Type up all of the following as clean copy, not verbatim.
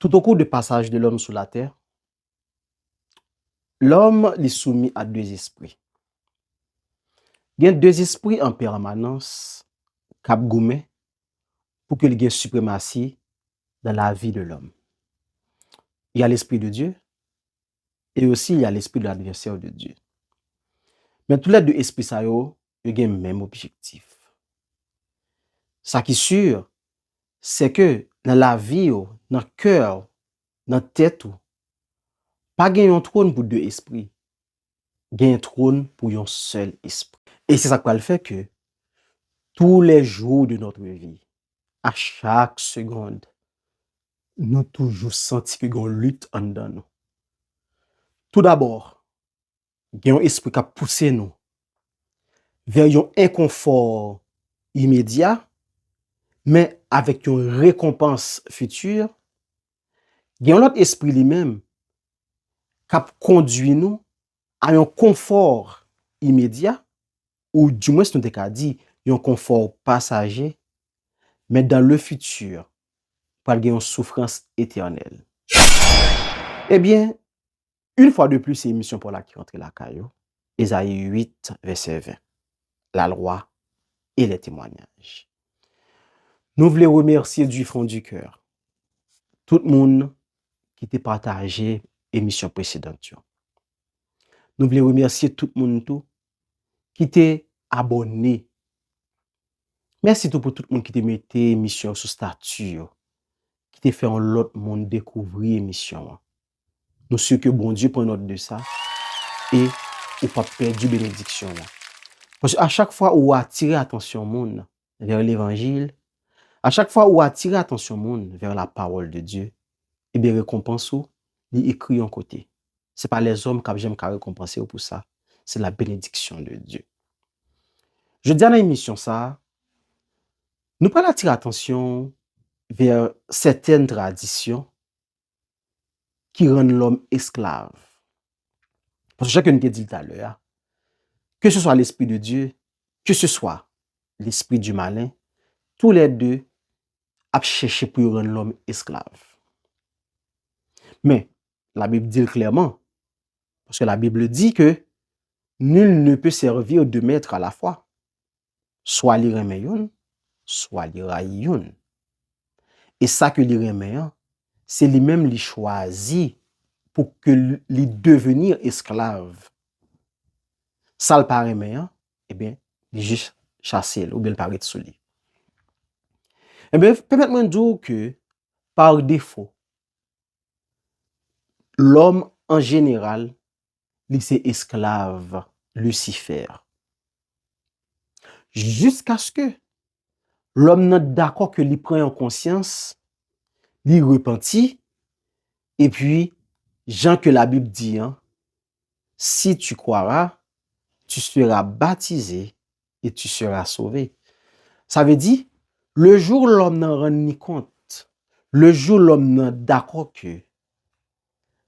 Tout au cours du passage de l'homme sur la terre, l'homme est soumis à deux esprits. Il y a deux esprits en permanence qui goumé pour que y ait suprématie dans la vie de l'homme. Il y a l'esprit de Dieu et aussi il y a l'esprit de l'adversaire de Dieu. Mais tous les deux esprits, ils ont le même objectif. Ce qui est sûr, c'est que dans la vie, dans le cœur, dans la tête, pas un trône pour deux esprits. Il y a un trône pour un seul esprit. Et c'est ça qui fait que tous les jours de notre vie, à chaque seconde, nous toujours senti que nous lutte en dedans nous. Tout d'abord, il y a un esprit qui a poussé nous vers un inconfort immédiat, mais avec une récompense future. Il y a un autre esprit lui-même qui a conduit nous à un confort immédiat, ou du moins, nous avons dit, un confort passager, mais dans le futur, pour avoir une souffrance éternelle. Eh bien, une fois de plus, c'est une mission pour la qui rentre la caillou. Ésaïe 8, verset 20. La loi et les témoignages. Nous voulons remercier du fond du cœur tout le monde qui t'a partagé l'émission précédente. Nous voulons remercier tout le monde qui t'a abonné. Merci pour tout le monde qui t'a mis l'émission sur statut, qui t'a fait l'autre monde découvrir l'émission. Nous sommes que bon Dieu prend note de ça et ou pas perdre bénédiction. Parce qu'à chaque fois où attirer attention monde vers l'évangile, à chaque fois où attirer attention monde vers la parole de Dieu, et bien récompense ou il écrit en côté. C'est pas les hommes qui j'aime récompenser pour ça, c'est la bénédiction de Dieu. Je dis dans l'émission ça, nous pas attirer attention vers certaines traditions qui rendent l'homme esclave. Parce que chacun te dit tout à l'heure, que ce soit l'esprit de Dieu, que ce soit l'esprit du malin, tous les deux a cherché pour rendre l'homme esclave. Mais la Bible dit clairement, parce que la Bible dit que nul ne peut servir deux maîtres à la fois. Soit il remet yon, soit il raille yon. Et ça que il remet, c'est lui-même qui choisit pour que lui devenir esclave. Ça le paraît meilleur, eh bien, il juste chasser ou bien le paraît sous lui. Eh bien, permettez-moi de dire que, par défaut, l'homme en général, c'est esclave Lucifer. Jusqu'à ce que l'homme n'est d'accord que lui prend en conscience, lui repentit, et puis, Jean que la Bible dit, si tu croiras, tu seras baptisé et tu seras sauvé. Ça veut dire, le jour où l'homme n'en rend ni compte, le jour où l'homme n'est d'accord que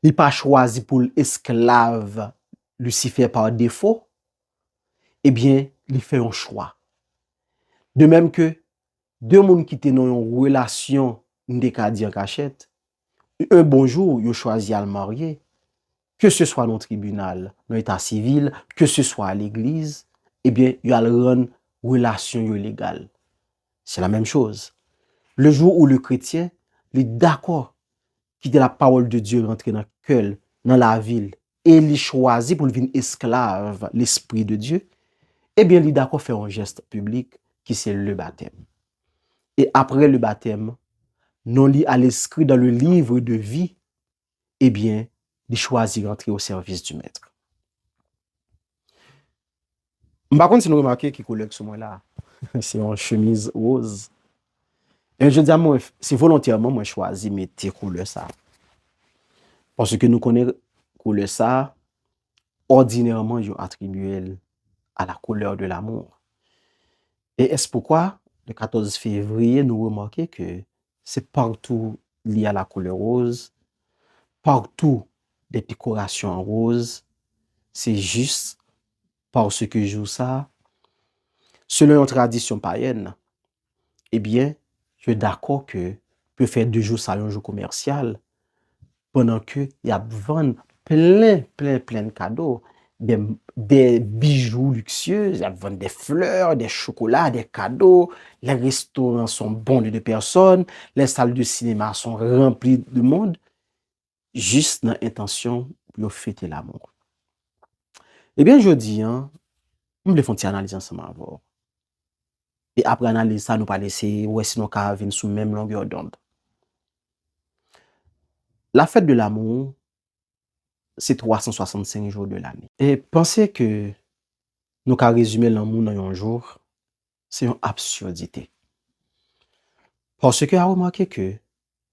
il n'est pas choisi pour l'esclave Lucifer par défaut, eh bien, il fait un choix. De même que deux personnes qui étaient dans une relation, en cachette, un bon jour, ils ont choisi à le marier. Que ce soit dans le tribunal, dans l'état civil, que ce soit à l'église, eh bien, ils ont une relation légale. C'est la même chose. Le jour où le chrétien est d'accord quitter la parole de Dieu, rentrer dans le cœur, dans la ville, et il choisit pour devenir esclave l'esprit de Dieu, eh bien, il est d'accord faire un geste public qui c'est le baptême. Et après le baptême, non lit à l'inscrit dans le livre de vie, eh bien, il choisit rentrer au service du maître. Par contre, si nous remarquons qui couleur sur moi là, c'est une chemise rose. Et je dis à moi, c'est volontairement moi choisi mettre couleur ça. Parce que nous connaissons couleur ça, ordinairement, ils attribué à la couleur de l'amour. Et est-ce pourquoi, le 14 février, nous remarquons que c'est partout lié à la couleur rose, partout des décorations en rose, c'est juste parce que jour ça, selon une tradition païenne, eh bien, je suis d'accord que peut faire 2 jours ça, un jour commercial, pendant que y a vendre plein de cadeaux, des bijoux luxueux, y a vendre des fleurs, des chocolats, des cadeaux, les restaurants sont bondés de personnes, les salles de cinéma sont remplies de monde, juste dans l'intention pour fêter l'amour. Eh bien, je dis, hein, on voulait faire une analyse ensemble avant. Et après analyse ça, nous pas laisser, ouais, sinon, qu'à venir sous même longueur d'onde. La fête de l'amour, c'est 365 jours de l'année. Et pensez que nous qu'à résumer l'amour dans un jour, c'est une absurdité. Parce que, à remarquer que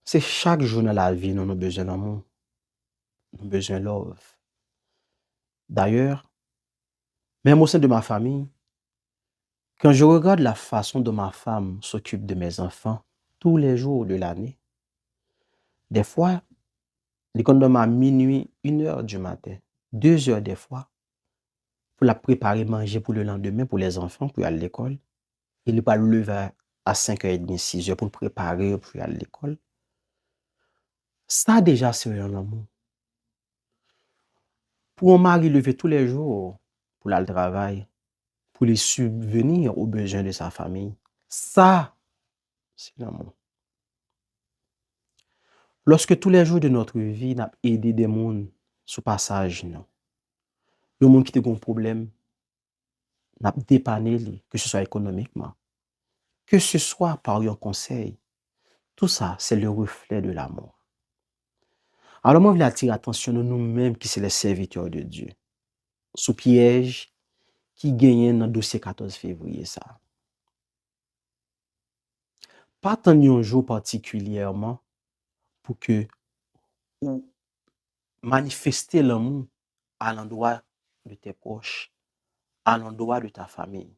c'est chaque jour dans la vie, nous avons besoin d'amour, nous avons besoin de love. D'ailleurs, même au sein de ma famille, quand je regarde la façon dont ma femme s'occupe de mes enfants tous les jours de l'année, des fois, les quand à minuit, 1 heure du matin, 2 heures des fois, pour la préparer manger pour le lendemain pour les enfants, pour aller à l'école. Il n'est pas levé à 5h30, 6h pour le préparer pour aller à l'école. Ça déjà, c'est un amour. Pour un mari lever tous les jours pour aller au travail, pour les subvenir aux besoins de sa famille, ça, c'est l'amour. Lorsque tous les jours de notre vie, nous avons aidé des gens sous passage, non. Le monde qui a un problème, nous avons dépanné, que ce soit économiquement, que ce soit par un conseil. Tout ça, c'est le reflet de l'amour. Alors, moi, je veux attirer l'attention de nous-mêmes qui sommes les serviteurs de Dieu. Sous piège qui gagne dans le dossier 14 février. Ça. Pas tant un jour particulièrement pour que ou manifester l'amour à l'endroit de tes proches, à l'endroit de ta famille.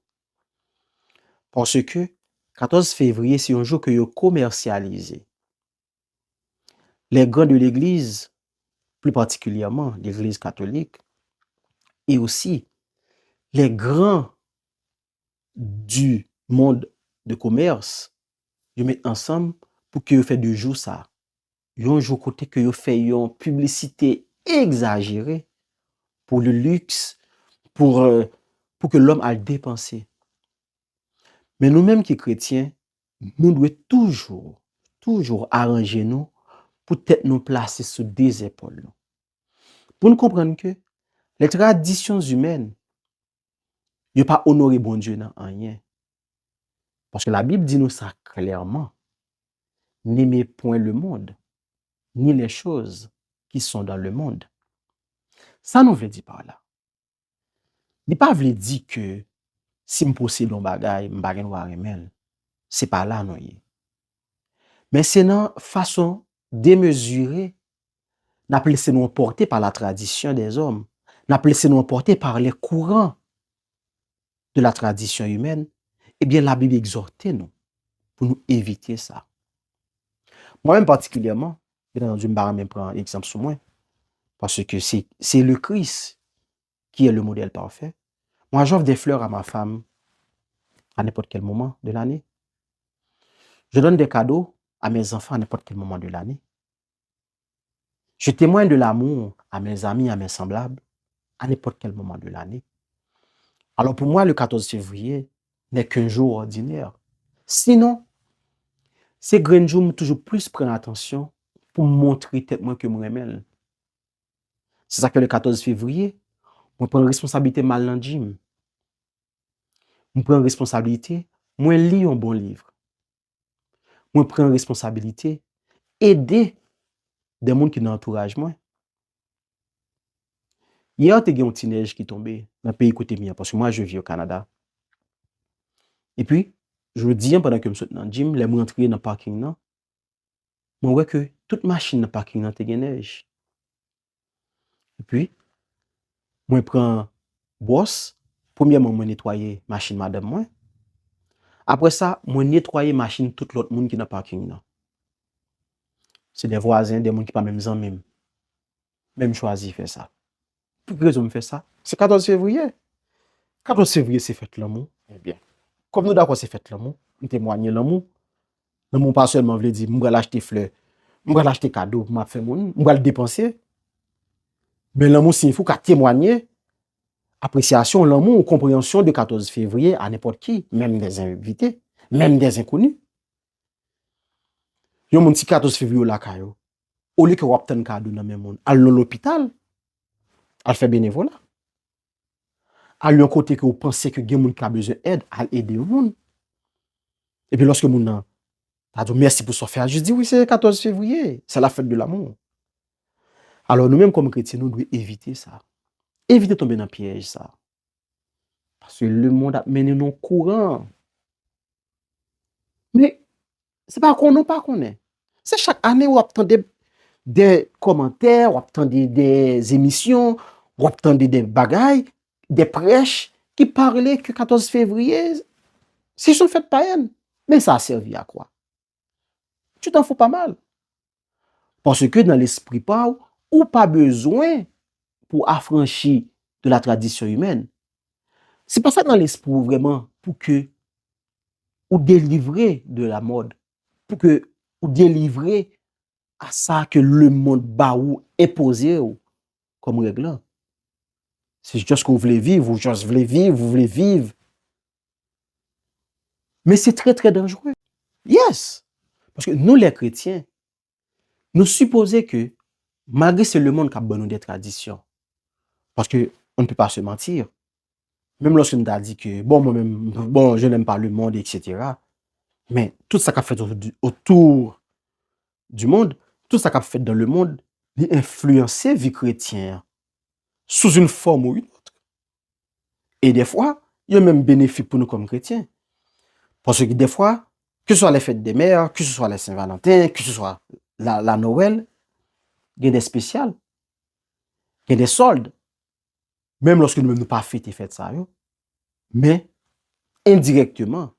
Parce que 14 février, c'est un jour que vous commercialisez. Les grands de l'Église, plus particulièrement l'Église catholique, et aussi les grands du monde de commerce, ils mettent ensemble pour que vous fassiez 2 jours ça. Un jour côté que vous faites une publicité exagérée pour le luxe, pour que l'homme a dépensé. Mais nous-mêmes qui chrétiens, nous devons toujours arranger nous pour peut-être nous placer sur des épaules. Pour nous comprendre que les traditions humaines, ne pas honorer bon Dieu dans rien. Parce que la Bible dit nous ça clairement. N'aimez point le monde, ni les choses qui sont dans le monde. Ça nous veut dire par là. Il ne pas veut dire que si je possède un bagage, je ne vais pas aimer. Ce n'est pas là, non. Mais c'est une façon démesurée, n'a pas laissé nous emporter par la tradition des hommes, n'a pas laissé nous emporter par les courants de la tradition humaine. Eh bien, la Bible exhorte nous pour nous éviter ça. Moi-même particulièrement, bien entendu, je vais même prendre un exemple sur moi, parce que c'est le Christ qui est le modèle parfait. Moi, j'offre des fleurs à ma femme à n'importe quel moment de l'année. Je donne des cadeaux à mes enfants à n'importe quel moment de l'année. Je témoigne de l'amour à mes amis, à mes semblables, à n'importe quel moment de l'année. Alors pour moi, le 14 février n'est qu'un jour ordinaire. Sinon, ces grands jours m'ont toujours plus prendre attention pour montrer tellement que moi aime. C'est ça que le 14 février, je prends responsabilité mal dans le gym. Je prends responsabilité, moi lis un bon livre. Je prends responsabilité, aider des gens qui sont dans l'entourage moi. Hier, il y a un petit neige qui tombait dans le pays côté mien, parce que moi, je vis au Canada. Et puis, je me dis, pendant que je suis dans le gym, je suis rentré dans le parking, je vois que toute machine dans le parking a neige. Et puis, je prends brosse, premièrement, je nettoie la machine madame moi. Après ça, je nettoie la machine tout l'autre monde qui est dans le parking. C'est des voisins, des gens qui ne sont pas même amis. Même choisi faire ça. Pour quelle raison je fais ça? C'est 14 février. 14 février, c'est fête l'amour. Eh bien, comme nous d'accord, c'est fête l'amour, nous témoignons l'amour. L'amour pas seulement veut dire, m'bral acheter fleurs, m'bral acheter cadeau pour m'a faire moun, m'bral dépenser. Mais l'amour signifie qu'à témoigner appréciation, l'amour ou compréhension de 14 février à n'importe qui, même des invités, même des inconnus. Yon moun si 14 février la kayo, au lieu que wap ten cadeau dans même monde, à l'hôpital, à faire bénévolat. À yon côté que vous pensez que gen moun qui a besoin d'aide, à aider le monde. Et puis lorsque moun nan, a dit merci pour ce faire, je dis oui, c'est 14 février, c'est la fête de l'amour. Alors nous-mêmes comme chrétiens, nous devons éviter ça. Éviter de tomber dans le piège ça. Parce que le monde a mené nos courants. Mais c'est pas qu'on n'a pas qu'on est. C'est chaque année où on attend des commentaires, on attend des émissions, on attend des bagailles, des prêches qui parlaient que 14 février, c'est une fête païenne. Mais ça a servi à quoi? Tu t'en fous pas mal. Parce que dans l'esprit pas, ou pas besoin pour affranchir de la tradition humaine. C'est pas ça dans l'esprit vraiment pour que ou délivrer de la mode, pour que ou délivrer à ça que le monde ba ou imposé comme règle. C'est juste que vous voulez vivre, vous juste voulez vivre, vous voulez vivre. Mais c'est très très dangereux. Yes. Parce que nous les chrétiens, nous supposons que malgré c'est le monde qui a besoin des traditions, parce que on ne peut pas se mentir. Même lorsqu'on a dit que bon moi-même bon je n'aime pas le monde etc. Mais tout ça qu'a fait autour du monde, tout ça qu'a fait dans le monde, il influence vie chrétienne sous une forme ou une autre. Et des fois, il y a même bénéfice pour nous comme chrétiens. Parce que des fois, que ce soit les fêtes des mères, que ce soit les Saint-Valentin, que ce soit la Noël, il y a des spéciales, il y a des soldes. Même lorsque nous ne pas fêter fête ça, mais indirectement,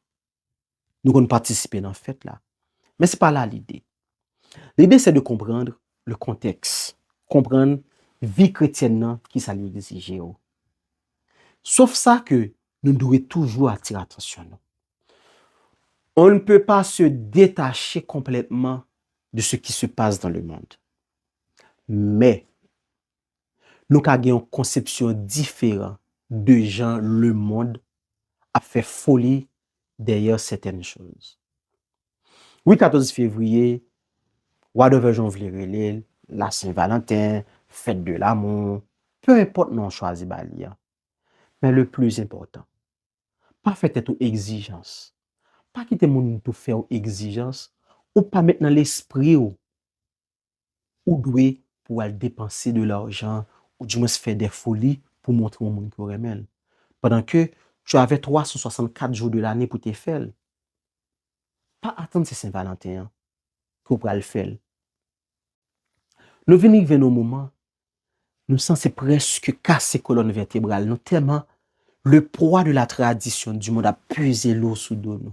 nous allons participer dans la fête là. Mais ce n'est pas là l'idée. L'idée, c'est de comprendre le contexte, comprendre la vie chrétienne qui ça lui exige. Sauf ça que nous devons toujours attirer attention. On ne peut pas se détacher complètement de ce qui se passe dans le monde. Mais, nous avons une conception différente de gens, le monde a fait folie derrière certaines choses. Oui, 14 février, whatever janvier, la Saint-Valentin, fête de l'amour, peu importe non choisi balia. Mais le plus important, pas faire tête aux exigences. Pas quitter moun tout faire aux exigences ou pas mettre dans l'esprit ou doué pour aller dépenser de l'argent ou du moins faire des folies pour montrer au monde qu'on remet. Pendant que tu avais 364 jours de l'année pour te faire. Pas attendre c'est Saint-Valentin pour le faire. Nous venons vers nos moments, nous sens presque casser colonne vertébrale, nous tellement le poids de la tradition du monde a pesé lourd sous nous.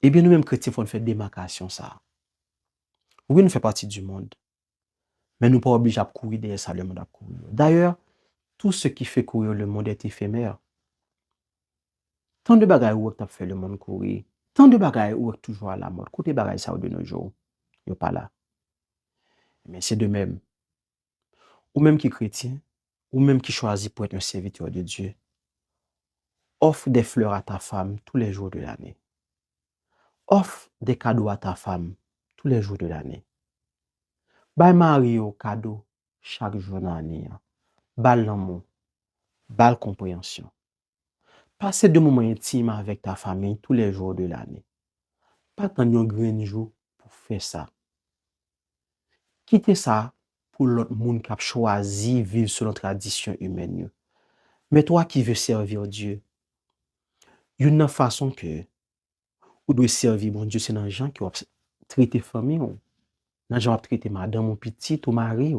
Eh bien, nous-mêmes chrétiens, il faut faire démarcation ça. Oui, nous faisons partie du monde, mais nous ne sommes pas obligés à courir derrière ça, le monde a courir. D'ailleurs, tout ce qui fait courir le monde est éphémère. Tant de bagailles où tu as fait le monde courir, tant de bagailles où tu toujours à la mode. Côté bagailles ça de nos jours, il n'y a pas là. Mais c'est de même. Ou même qui est chrétien, ou même qui choisit pour être un serviteur de Dieu, offre des fleurs à ta femme tous les jours de l'année. Offre des cadeaux à ta femme tous les jours de l'année. Bay mari au cadeau chaque jour de l'année. Bal l'amour, bal compréhension. Passez de moments intimes avec ta famille tous les jours de l'année. Pas attendre un grand jour pour faire ça. Quittez ça pour l'autre monde qui a choisi vivre selon la tradition humaine. Mais toi qui veux servir Dieu, il y a une façon que vous devez servir bon Dieu, c'est dans les gens qui vont traiter famille, dans les gens qui vont traiter madame ou petite ou mari.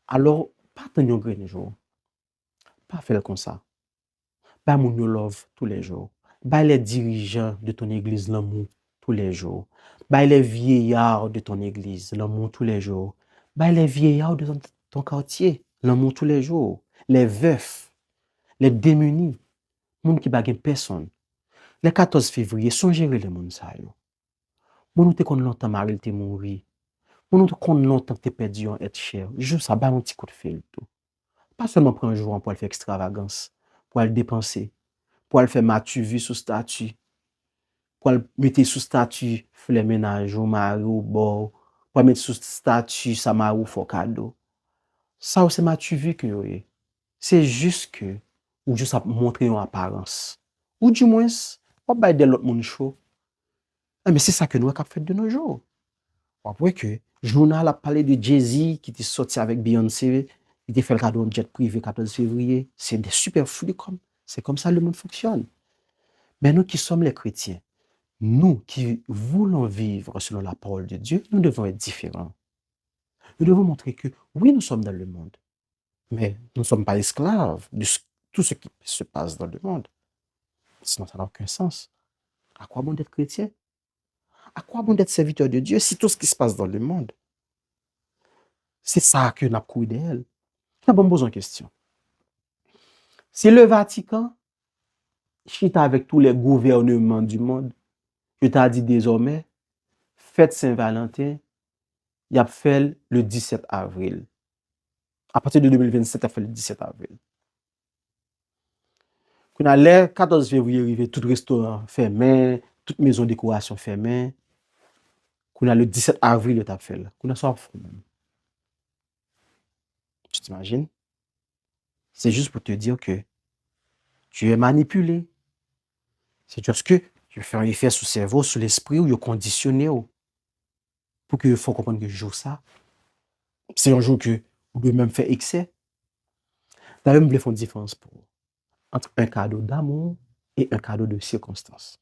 Alors, pas attendre un grand jour. Pas faire comme ça. Pas mon love tous les jours. Pas les dirigeants de ton église l'amour tous les jours. Pas les vieillards de ton église l'amour tous les jours. Pas les vieillards de ton quartier l'amour tous les jours. Les veufs, les démunis, monde qui bague personne. Le 14 février, songez le monde ça yo. Mon nous te kon longtemps Marie te mouri. Mon nous te kon longtemps te perdu en être cher. Je ça ba un petit coup de fil tout. Pas seulement prendre un jour pour le faire extravagance, pour le dépenser, pour le faire matu vu sous statut, pour le mettre sous statut faire ménage ou mari ou bord, pour mettre sous statut ça m'a ou fort cadeau. Ça c'est matu vu que yo. C'est juste que ou juste montrer une apparence. Ou du moins, on va aider l'autre monde chaud. Mais c'est ça que nous avons fait de nos jours. Après que, le journal a parlé de Jay-Z qui était sorti avec Beyoncé, il était fait le cadeau en jet privé 14 février. C'est des superflus comme. C'est comme ça le monde fonctionne. Mais nous qui sommes les chrétiens, nous qui voulons vivre selon la parole de Dieu, nous devons être différents. Nous devons montrer que oui, nous sommes dans le monde, mais nous ne sommes pas esclaves de tout ce qui se passe dans le monde. Sinon, ça n'a aucun sens. À quoi bon d'être chrétien? À quoi bon d'être serviteur de Dieu si tout ce qui se passe dans le monde, c'est ça que nous avons couru d'elle? Nous avons posé une question. Si le Vatican chita avec tous les gouvernements du monde, je t'ai dit désormais, fête Saint-Valentin, il a fait le 17 avril. À partir de 2027, il a fait le 17 avril. Quand on a le 14 février arrivé, tout restaurant fermé, toute maison de décoration fermée. Quand on a le 17 avril, il a fait là. Quand on a ça, tu t'imagines? C'est juste pour te dire que tu es manipulé. C'est juste que tu fais un effet sur le cerveau, sur l'esprit, ou tu es conditionné. Pour que il faut comprendre que je joue ça. C'est un jour que vous devez même faire excès. D'ailleurs, je voulais faire une différence entre un cadeau d'amour et un cadeau de circonstance.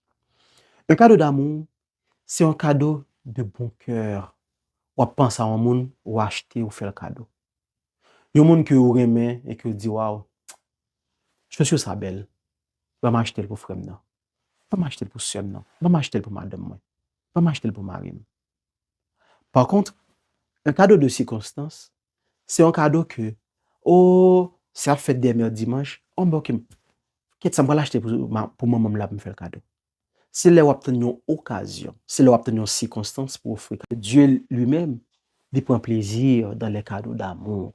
Un cadeau d'amour, c'est un cadeau de bon cœur. On pense à un monde ou acheter ou faire le cadeau. Il y a un monde que vous aimez et que vous dites, waouh, je suis ça belle. Je vais m'acheter pour frère. Je vais m'acheter pour soeur. Je vais m'acheter pour madame. Je vais m'acheter pour mari. Par contre, un cadeau de circonstance, c'est un cadeau que, oh, ça fait dernier dimanche, on va qu'est-ce que ça va l'acheter pour maman là pour me faire le cadeau. C'est là où obtenir une occasion, c'est là où obtenir une circonstance pour offrir. Dieu lui-même, il prend plaisir dans les cadeaux d'amour.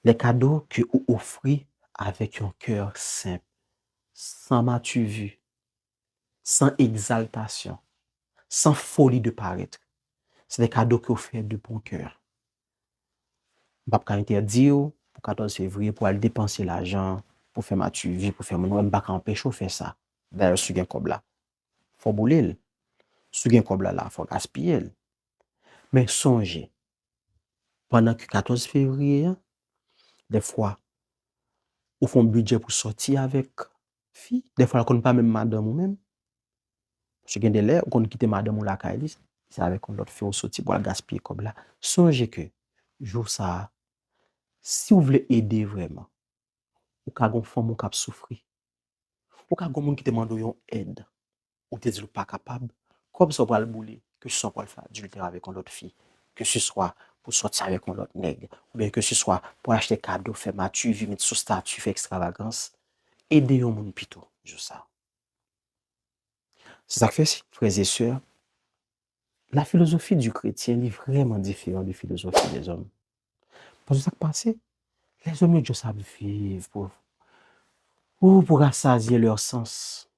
Les cadeaux que vous offrez avec un cœur simple, sans matu vu, sans exaltation, sans folie de paraître. C'est des cadeaux que vous faites de bon cœur. Je ne vais pas interdire pour 14 février pour aller dépenser l'argent, pour faire matu vu, pour faire mon nom, je ne vais pas empêcher de faire ça. D'ailleurs, si vous avez un comme là, il faut bouler. Si vous avez un comme là, il faut gaspiller. Mais songez, pendant que 14 février, des fois, vous faites un budget pour sortir avec fille. Des fois, vous ne pas même madame ou même. Si vous avez des lèvres, vous quittez madame ou la caille, c'est avec l'autre fille, vous sortir pour gaspiller comme là. Songez que, jour ça, si vous voulez aider vraiment, ou ka gon femme qui souffrir, ou ka gon moun qui te demande une aide, ou te dit pas capable, comme ça pour le bouler, que ce soit pour le faire adultère avec une autre fille, que ce soit pour sortir avec un autre nègre, ou bien que ce soit pour acheter cadeau, faire matu, vivre sous statut, faire extravagance, aider un monde plutôt, juste ça. C'est ça que fait, frères et sœurs, la philosophie du chrétien est vraiment différente de la philosophie des hommes. Parce que ça qui passe, les hommes, ils savent vivre pour rassasier leur sens.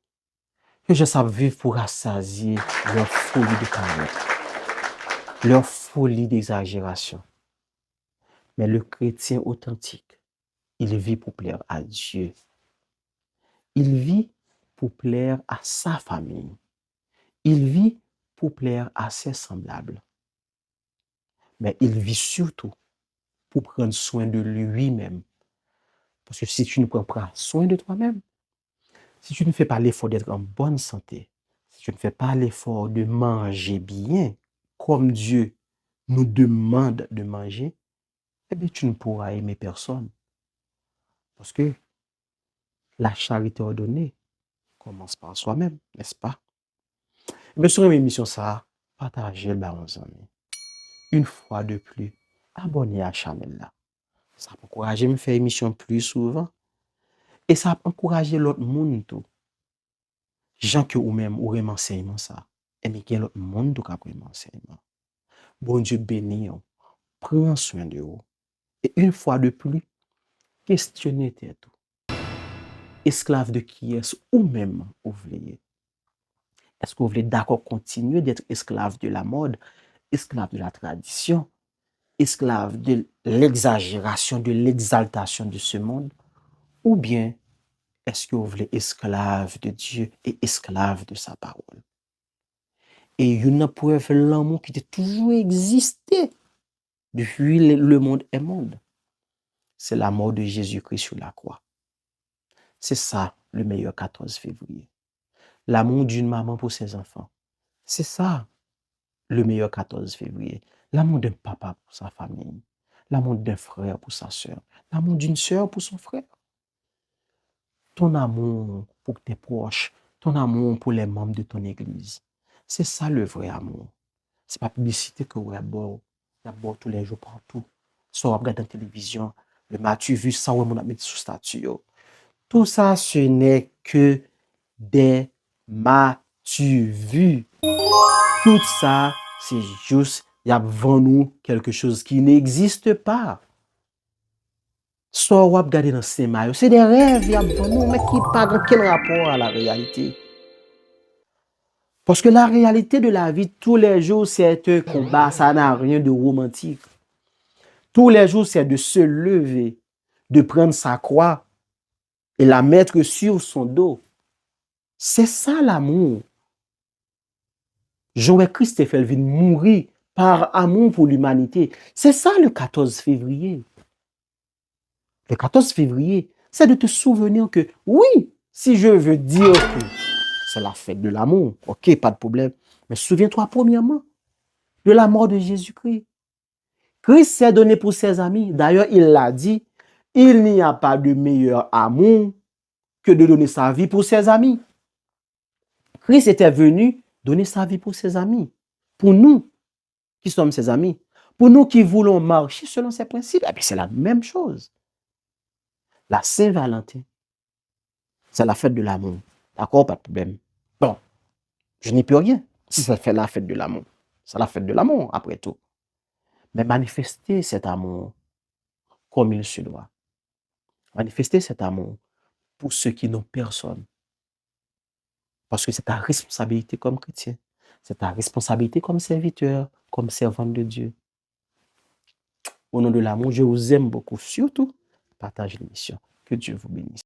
Que je savent vivre pour rassasier leur folie de paraître, leur folie d'exagération. Mais le chrétien authentique, il vit pour plaire à Dieu. Il vit pour plaire à sa famille. Il vit pour plaire à ses semblables. Mais il vit surtout pour prendre soin de lui-même. Parce que si tu ne prends pas soin de toi-même, si tu ne fais pas l'effort d'être en bonne santé, si tu ne fais pas l'effort de manger bien, comme Dieu nous demande de manger, eh bien, tu ne pourras aimer personne. Parce que la charité ordonnée commence par soi-même, n'est-ce pas? Mais sur une émission, ça, partagez le baron, amis. Une fois de plus, abonnez à la chaîne là. Ça va encourager à me faire émission plus souvent. Et ça va encourager l'autre monde tout. gens que ou même ou même enseignement ça. Et mais quel autre monde qui a pris enseignement. Bon Dieu béni, prends soin de vous. Et une fois de plus, questionnez tout. Esclave de qui est-ce ou même vous voulez? Est-ce que vous voulez d'accord continuer d'être esclave de la mode, esclave de la tradition, esclave de l'exagération, de l'exaltation de ce monde? Ou bien est-ce que vous voulez esclave de Dieu et esclave de sa parole? Et une preuve l'amour qui a toujours existé depuis le monde est monde. C'est la mort de Jésus-Christ sur la croix. C'est ça le meilleur 14 février. L'amour d'une maman pour ses enfants. C'est ça le meilleur 14 février. L'amour d'un papa pour sa famille. L'amour d'un frère pour sa soeur. L'amour d'une soeur pour son frère. Ton amour pour tes proches. Ton amour pour les membres de ton église. C'est ça le vrai amour. C'est pas publicité que vous avez d'abord tous les jours partout. Soit vous regardez la télévision, le m'as-tu vu ça, ou mon mis sous statut. Tout ça, ce n'est que des m'as-tu vu. Tout ça, c'est juste, il y a devant nous quelque chose qui n'existe pas. Soit vous regardez dans le cinéma, c'est des rêves, il y a devant nous, mais qui n'ont pas quel rapport à la réalité. Parce que la réalité de la vie, tous les jours, c'est un combat, ça n'a rien de romantique. Tous les jours, c'est de se lever, de prendre sa croix et la mettre sur son dos. C'est ça l'amour. Jean-Christ vient mourir par amour pour l'humanité. C'est ça le 14 février. Le 14 février, c'est de te souvenir que oui, si je veux dire que c'est la fête de l'amour, ok, pas de problème. Mais souviens-toi premièrement de la mort de Jésus-Christ. Christ s'est donné pour ses amis. D'ailleurs, il l'a dit, il n'y a pas de meilleur amour que de donner sa vie pour ses amis. Christ était venu donner sa vie pour ses amis. Pour nous qui sommes ses amis. Pour nous qui voulons marcher selon ses principes, c'est la même chose. La Saint-Valentin, c'est la fête de l'amour. D'accord, pas de problème. Bon, je n'y peux rien si ça fait la fête de l'amour. C'est la fête de l'amour, après tout. Mais manifester cet amour comme il se doit. Manifester cet amour pour ceux qui n'ont personne. Parce que c'est ta responsabilité comme chrétien. C'est ta responsabilité comme serviteur, comme servante de Dieu. Au nom de l'amour, je vous aime beaucoup. Surtout, partagez l'émission. Que Dieu vous bénisse.